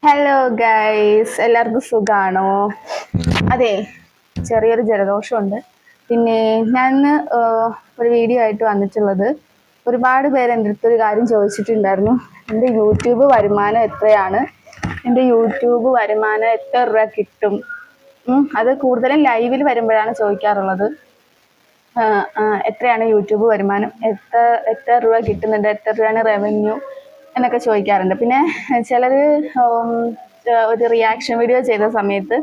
Hello guys, എല്ലാവർക്കും സുഖാണോ? അതെ, ചെറിയൊരു ജലദോഷമുണ്ട്. പിന്നെ ഞാൻ ഒരു വീഡിയോ ആയിട്ട് വന്നിട്ടുള്ളത്, ഒരുപാട് പേര് എൻ്റെ അടുത്തൊരു കാര്യം ചോദിച്ചിട്ടുണ്ടായിരുന്നു. എൻ്റെ യൂട്യൂബ് വരുമാനം എത്രയാണ്, എൻ്റെ യൂട്യൂബ് വരുമാനം എത്ര രൂപ കിട്ടും. അത് കൂടുതലും ലൈവിൽ വരുമ്പോഴാണ് ചോദിക്കാറുള്ളത്. എത്രയാണ് യൂട്യൂബ് വരുമാനം, എത്ര എത്ര രൂപ കിട്ടുന്നുണ്ട്, എത്ര രൂപയാണ് റവന്യൂ എന്നൊക്കെ ചോദിക്കാറുണ്ട്. പിന്നെ ചിലർ ഒരു റിയാക്ഷൻ വീഡിയോ ചെയ്ത സമയത്ത്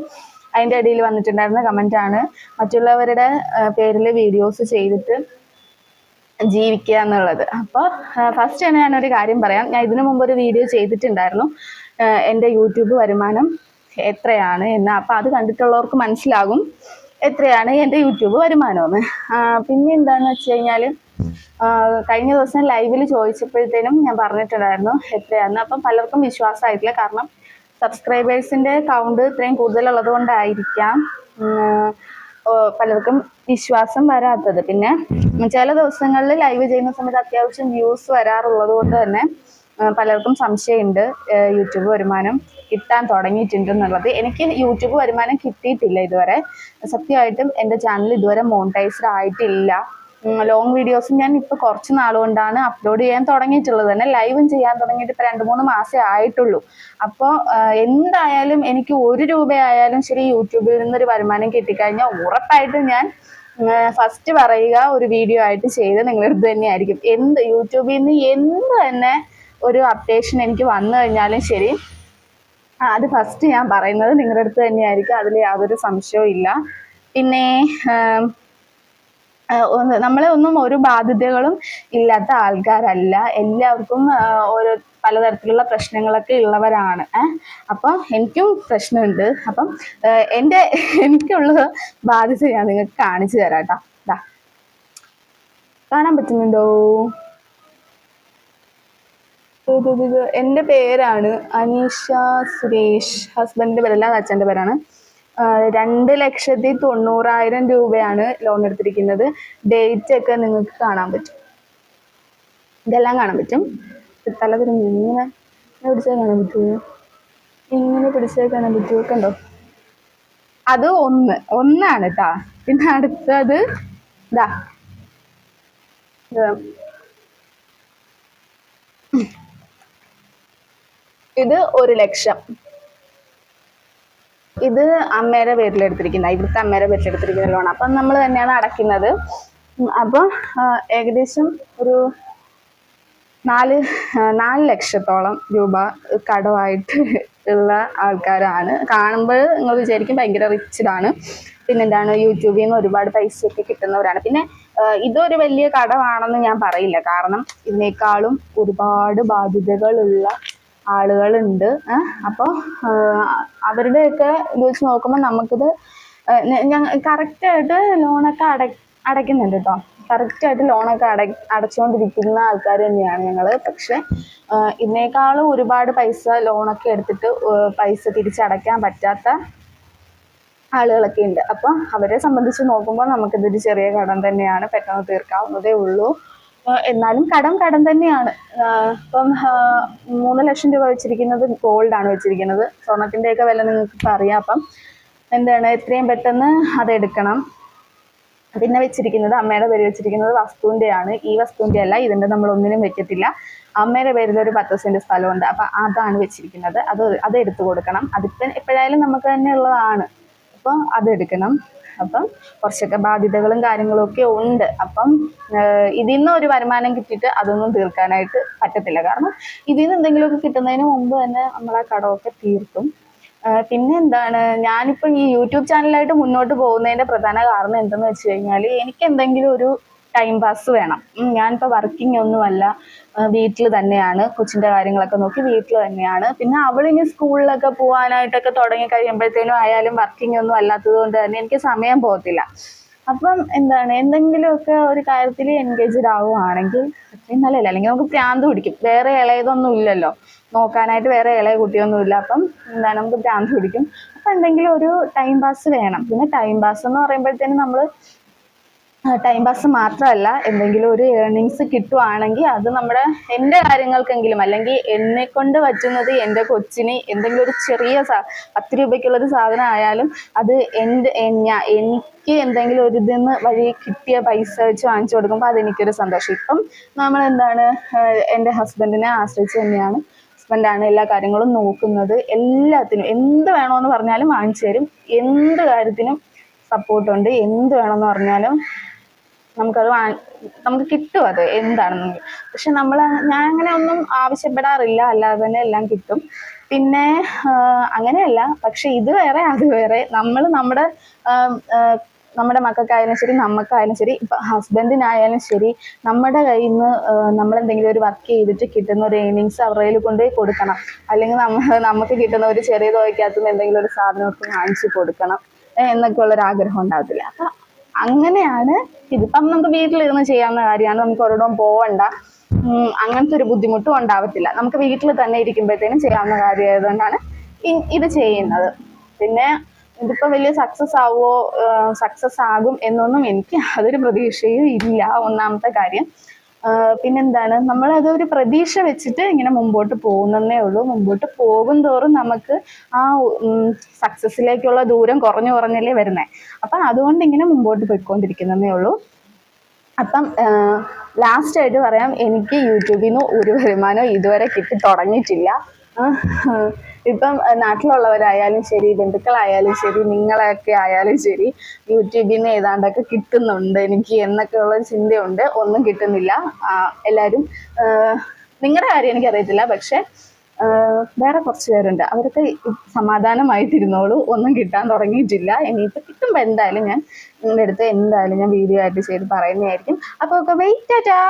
അതിൻ്റെ ഇടയിൽ വന്നിട്ടുണ്ടായിരുന്ന കമൻറ്റാണ് മറ്റുള്ളവരുടെ പേരിൽ വീഡിയോസ് ചെയ്തിട്ട് ജീവിക്കുക എന്നുള്ളത്. അപ്പോൾ ഫസ്റ്റ് തന്നെ ഞാനൊരു കാര്യം പറയാം. ഞാൻ ഇതിനു മുമ്പ് ഒരു വീഡിയോ ചെയ്തിട്ടുണ്ടായിരുന്നു എൻ്റെ യൂട്യൂബ് വരുമാനം എത്രയാണ് എന്ന്. അപ്പോൾ അത് കണ്ടിട്ടുള്ളവർക്ക് മനസ്സിലാകും എത്രയാണ് എൻ്റെ യൂട്യൂബ് വരുമാനമെന്ന്. പിന്നെ എന്താണെന്ന് വെച്ച് കഴിഞ്ഞാൽ കഴിഞ്ഞ ദിവസം ലൈവിൽ ചോദിച്ചപ്പോഴത്തേനും ഞാൻ പറഞ്ഞിട്ടുണ്ടായിരുന്നു എത്രയാണെന്ന്. അപ്പം പലർക്കും വിശ്വാസമായിട്ടില്ല. കാരണം സബ്സ്ക്രൈബേഴ്സിൻ്റെ കൗണ്ട് ഇത്രയും കൂടുതലുള്ളത് കൊണ്ടായിരിക്കാം പലർക്കും വിശ്വാസം വരാത്തത്. പിന്നെ ചില ദിവസങ്ങളിൽ ലൈവ് ചെയ്യുന്ന സമയത്ത് അത്യാവശ്യം വ്യൂസ് വരാറുള്ളത് കൊണ്ട് തന്നെ പലർക്കും സംശയമുണ്ട് യൂട്യൂബ് വരുമാനം കിട്ടാൻ തുടങ്ങിയിട്ടുണ്ടെന്നുള്ളത്. എനിക്ക് യൂട്യൂബ് വരുമാനം കിട്ടിയിട്ടില്ല ഇതുവരെ. സത്യമായിട്ടും എൻ്റെ ചാനൽ ഇതുവരെ മോണിറ്റൈസ്ഡ് ആയിട്ടില്ല. ലോങ് വീഡിയോസ് ഞാൻ ഇപ്പോൾ കുറച്ച് നാളുകൊണ്ടാണ് അപ്ലോഡ് ചെയ്യാൻ തുടങ്ങിയിട്ടുള്ളത്. തന്നെ ലൈവും ചെയ്യാൻ തുടങ്ങിയിട്ട് ഇപ്പോൾ 2-3 മാസമേ ആയിട്ടുള്ളൂ. അപ്പോൾ എന്തായാലും എനിക്ക് 1 രൂപയായാലും ശരി യൂട്യൂബിൽ നിന്നൊരു വരുമാനം കിട്ടിക്കഴിഞ്ഞാൽ ഉറപ്പായിട്ടും ഞാൻ ഫസ്റ്റ് പറയുക ഒരു വീഡിയോ ആയിട്ട് ചെയ്ത് നിങ്ങളുടെ അടുത്ത് തന്നെയായിരിക്കും. യൂട്യൂബിൽ നിന്ന് എന്ത് തന്നെ ഒരു അപ്ഡേഷൻ എനിക്ക് വന്നു കഴിഞ്ഞാലും ശരി, അത് ഫസ്റ്റ് ഞാൻ പറയുന്നത് നിങ്ങളുടെ അടുത്ത് തന്നെയായിരിക്കും. അതിൽ യാതൊരു സംശയവും ഇല്ല. പിന്നെ നമ്മളെ ഒന്നും ഒരു ബാധ്യതകളും ഇല്ലാത്ത ആൾക്കാരല്ല. എല്ലാവർക്കും ഓരോ പലതരത്തിലുള്ള പ്രശ്നങ്ങളൊക്കെ ഉള്ളവരാണ്. അപ്പം എനിക്കും പ്രശ്നമുണ്ട്. അപ്പം എനിക്കുള്ള ബാധ്യത ഞാൻ നിങ്ങൾക്ക് കാണിച്ചു തരാം കേട്ടോ. കാണാൻ പറ്റുന്നുണ്ടോ? എൻ്റെ പേരാണ് അനീഷ സുരേഷ്. ഹസ്ബൻഡിൻ്റെ പേരല്ല, അച്ഛൻ്റെ പേരാണ്. 2,90,000 രൂപയാണ് ലോൺ എടുത്തിരിക്കുന്നത്. ഡേറ്റ് ഒക്കെ നിങ്ങൾക്ക് കാണാൻ പറ്റും. ഇതെല്ലാം കാണാൻ പറ്റും. തലതിരിഞ്ഞ് ഇങ്ങനെ പിടിച്ചാൽ കാണാൻ പറ്റുമോ? ഇങ്ങനെ പിടിച്ചാൽ കാണാൻ പറ്റുമോ? കണ്ടോ? അത് ഒന്നാണ് കേട്ടാ. പിന്നെ അടുത്തത് ഇതാ, ഇത് 1,00,000. ഇത് അമ്മയുടെ പേരിലെടുത്തിരിക്കുന്ന, ഇവിടുത്തെ അമ്മയുടെ പേരിലെടുത്തിരിക്കുന്ന ലോൺ. അപ്പം നമ്മൾ തന്നെയാണ് അടയ്ക്കുന്നത്. അപ്പം ഏകദേശം ഒരു 4 ലക്ഷത്തോളം രൂപ കടമായിട്ട് ഉള്ള ആൾക്കാരാണ്. കാണുമ്പോൾ നിങ്ങൾ വിചാരിക്കും ഭയങ്കര റിച്ചഡാണ്. പിന്നെന്താണ്, യൂട്യൂബിൽ നിന്ന് ഒരുപാട് പൈസയൊക്കെ കിട്ടുന്നവരാണ്. പിന്നെ ഇതൊരു വലിയ കടമാണെന്ന് ഞാൻ പറയില്ല. കാരണം ഇതിനേക്കാളും ഒരുപാട് ബാധ്യതകളുള്ള ആളുകളുണ്ട്. അപ്പോൾ അവരുടെയൊക്കെ ഇത് വെച്ച് നോക്കുമ്പോൾ നമുക്കിത് കറക്റ്റായിട്ട് ലോണൊക്കെ അടയ്ക്കുന്നുണ്ട് കേട്ടോ. കറക്റ്റായിട്ട് ലോണൊക്കെ അടച്ചുകൊണ്ടിരിക്കുന്ന ആൾക്കാർ തന്നെയാണ് ഞങ്ങൾ. പക്ഷെ ഇതിനേക്കാളും ഒരുപാട് പൈസ ലോണൊക്കെ എടുത്തിട്ട് പൈസ തിരിച്ചടയ്ക്കാൻ പറ്റാത്ത ആളുകളൊക്കെ ഉണ്ട്. അപ്പം അവരെ സംബന്ധിച്ച് നോക്കുമ്പോൾ നമുക്കിതൊരു ചെറിയ കടം തന്നെയാണ്, പെട്ടെന്ന് തീർക്കാവുന്നതേ ഉള്ളൂ. എന്നാലും കടം തന്നെയാണ്. ഇപ്പം 3 ലക്ഷം രൂപ വെച്ചിരിക്കുന്നത് ഗോൾഡാണ് വെച്ചിരിക്കുന്നത്. സ്വർണത്തിൻ്റെയൊക്കെ വില നിങ്ങൾക്ക് അറിയാം. അപ്പം എന്താണ്, എത്രയും പെട്ടെന്ന് അതെടുക്കണം. പിന്നെ വെച്ചിരിക്കുന്നത്, അമ്മയുടെ പേര് വെച്ചിരിക്കുന്നത് വസ്തുവിൻ്റെയാണ്. ഈ വസ്തുവിൻ്റെ അല്ല, ഇതിൻ്റെ നമ്മളൊന്നിനും വെക്കത്തില്ല. അമ്മയുടെ പേരിൽ ഒരു 10 സെൻറ്റ് സ്ഥലമുണ്ട്. അപ്പം അതാണ് വെച്ചിരിക്കുന്നത്. അത് എടുത്തു കൊടുക്കണം. അതിപ്പം എപ്പോഴായാലും നമുക്ക് തന്നെ ഉള്ളതാണ്. അപ്പോൾ അതെടുക്കണം. അപ്പം കുറച്ചൊക്കെ ബാധ്യതകളും കാര്യങ്ങളും ഒക്കെ ഉണ്ട്. അപ്പം ഇതിൽ നിന്ന് ഒരു വരുമാനം കിട്ടിയിട്ട് അതൊന്നും തീർക്കാനായിട്ട് പറ്റത്തില്ല. കാരണം ഇതിൽ നിന്ന് എന്തെങ്കിലുമൊക്കെ കിട്ടുന്നതിന് മുമ്പ് തന്നെ നമ്മൾ ആ കടമൊക്കെ തീർക്കും. പിന്നെ എന്താണ്, ഞാനിപ്പം ഈ യൂട്യൂബ് ചാനലായിട്ട് മുന്നോട്ട് പോകുന്നതിൻ്റെ പ്രധാന കാരണം എന്തെന്ന് വെച്ച് കഴിഞ്ഞാൽ, എനിക്ക് എന്തെങ്കിലും ഒരു ടൈം പാസ് വേണം. ഞാനിപ്പോൾ വർക്കിംഗ് ഒന്നുമല്ല, വീട്ടിൽ തന്നെയാണ്. കൊച്ചിൻ്റെ കാര്യങ്ങളൊക്കെ നോക്കി വീട്ടിൽ തന്നെയാണ്. പിന്നെ അവളിനി സ്കൂളിലൊക്കെ പോകാനായിട്ടൊക്കെ തുടങ്ങി കഴിയുമ്പോഴത്തേനും ആയാലും വർക്കിംഗ് ഒന്നും അല്ലാത്തത് കൊണ്ട് തന്നെ എനിക്ക് സമയം പോകത്തില്ല. അപ്പം എന്താണ്, എന്തെങ്കിലുമൊക്കെ ഒരു കാര്യത്തിൽ എൻഗേജ്ഡ് ആവുകയാണെങ്കിൽ അത്രയും നല്ലതല്ല. അല്ലെങ്കിൽ നമുക്ക് ഭ്രാന്ത് പിടിക്കും. വേറെ ഇളയതൊന്നും ഇല്ലല്ലോ നോക്കാനായിട്ട്, വേറെ ഇളയ കുട്ടിയൊന്നുമില്ല. അപ്പം എന്താണ്, നമുക്ക് ഭ്രാന്ത് പിടിക്കും. അപ്പം എന്തെങ്കിലും ഒരു ടൈം പാസ് വേണം. പിന്നെ ടൈം പാസ് എന്ന് പറയുമ്പോഴത്തേനും നമ്മൾ ടൈം പാസ് മാത്രമല്ല, എന്തെങ്കിലും ഒരു ഏർണിങ്സ് കിട്ടുവാണെങ്കിൽ അത് എൻ്റെ കാര്യങ്ങൾക്കെങ്കിലും, അല്ലെങ്കിൽ എന്നെ കൊണ്ട് പറ്റുന്നത് എൻ്റെ കൊച്ചിന് എന്തെങ്കിലും ഒരു ചെറിയ 10 രൂപയ്ക്കുള്ളൊരു സാധനം ആയാലും അത് എനിക്ക് എന്തെങ്കിലും ഒരു ഇതിന്ന് വഴി കിട്ടിയ പൈസ വെച്ച് വാങ്ങിച്ചു കൊടുക്കുമ്പോൾ അതെനിക്കൊരു സന്തോഷം. ഇപ്പം നമ്മളെന്താണ്, എൻ്റെ ഹസ്ബൻഡിനെ ആശ്രയിച്ച് തന്നെയാണ്. ഹസ്ബൻഡാണ് എല്ലാ കാര്യങ്ങളും നോക്കുന്നത്. എല്ലാത്തിനും എന്ത് വേണമെന്ന് പറഞ്ഞാലും വാങ്ങിച്ചു തരും. എന്ത് കാര്യത്തിനും സപ്പോർട്ടുണ്ട്. എന്ത് വേണമെന്ന് പറഞ്ഞാലും നമുക്ക് കിട്ടും അത് എന്താണെന്നെങ്കിൽ. പക്ഷെ ഞാൻ അങ്ങനെ ഒന്നും ആവശ്യപ്പെടാറില്ല, അല്ലാതെ തന്നെ എല്ലാം കിട്ടും. പിന്നെ അങ്ങനെയല്ല, പക്ഷെ ഇത് വേറെ അത് വേറെ. നമ്മുടെ മക്കൾക്കായാലും ശരി, നമുക്കായാലും ശരി, ഇപ്പം ഹസ്ബൻഡിനായാലും ശരി, നമ്മുടെ കയ്യിൽ നിന്ന് നമ്മളെന്തെങ്കിലും ഒരു വർക്ക് ചെയ്തിട്ട് കിട്ടുന്ന ഒരു ഏർണിങ്സ് അവരുടെ കയ്യിൽ കൊണ്ടുപോയി കൊടുക്കണം. അല്ലെങ്കിൽ നമുക്ക് കിട്ടുന്ന ഒരു ചെറിയ തുകയ്ക്കകത്ത് നിന്ന് എന്തെങ്കിലും ഒരു സാധനമൊക്കെ വാങ്ങിച്ചു കൊടുക്കണം എന്നൊക്കെ ഉള്ളൊരാഗ്രഹം ഉണ്ടാകത്തില്ല. അപ്പം അങ്ങനെയാണ് ഇതിപ്പം നമുക്ക് വീട്ടിലിരുന്ന് ചെയ്യാവുന്ന കാര്യമാണ്. നമുക്ക് ഒരിടവും പോവണ്ട, അങ്ങനത്തെ ഒരു ബുദ്ധിമുട്ടും ഉണ്ടാവത്തില്ല. നമുക്ക് വീട്ടിൽ തന്നെ ഇരിക്കുമ്പോഴത്തേനും ചെയ്യാവുന്ന കാര്യമായതുകൊണ്ടാണ് ഇത് ചെയ്യുന്നത്. പിന്നെ ഇതിപ്പോൾ വലിയ സക്സസ് ആകും എന്നൊന്നും എനിക്ക് യാതൊരു പ്രതീക്ഷയും ഇല്ല, ഒന്നാമത്തെ കാര്യം. പിന്നെന്താണ്, നമ്മളതൊരു പ്രതീക്ഷ വെച്ചിട്ട് ഇങ്ങനെ മുമ്പോട്ട് പോകുന്നതേ ഉള്ളൂ. മുമ്പോട്ട് പോകും തോറും നമുക്ക് ആ സക്സസ്സിലേക്കുള്ള ദൂരം കുറഞ്ഞല്ലേ വരുന്നത്. അപ്പം അതുകൊണ്ട് ഇങ്ങനെ മുമ്പോട്ട് പോയിക്കൊണ്ടിരിക്കുന്നതേ ഉള്ളൂ. അപ്പം ലാസ്റ്റായിട്ട് പറയാം, എനിക്ക് യൂട്യൂബിൽ നിന്ന് ഒരു വരുമാനവും ഇതുവരെ കിട്ടി തുടങ്ങിയിട്ടില്ല. ഇപ്പം നാട്ടിലുള്ളവരായാലും ശരി, ബന്ധുക്കളായാലും ശരി, നിങ്ങളൊക്കെ ആയാലും ശരി, യൂട്യൂബിൽ നിന്ന് ഏതാണ്ടൊക്കെ കിട്ടുന്നുണ്ട് എനിക്ക് എന്നൊക്കെയുള്ള ചിന്തയുണ്ട്. ഒന്നും കിട്ടുന്നില്ല. എല്ലാവരും നിങ്ങളുടെ കാര്യം എനിക്കറിയത്തില്ല, പക്ഷെ വേറെ കുറച്ച് പേരുണ്ട്, അവരൊക്കെ സമാധാനമായിട്ടിരുന്നോളൂ, ഒന്നും കിട്ടാൻ തുടങ്ങിയിട്ടില്ല. ഇനിയിപ്പോൾ കിട്ടുമ്പോൾ എന്തായാലും ഞാൻ നിങ്ങളുടെ അടുത്ത് വീഡിയോ ആയിട്ട് ചെയ്ത് പറയുന്നതായിരിക്കും. അപ്പോൾ വെയിറ്റ്.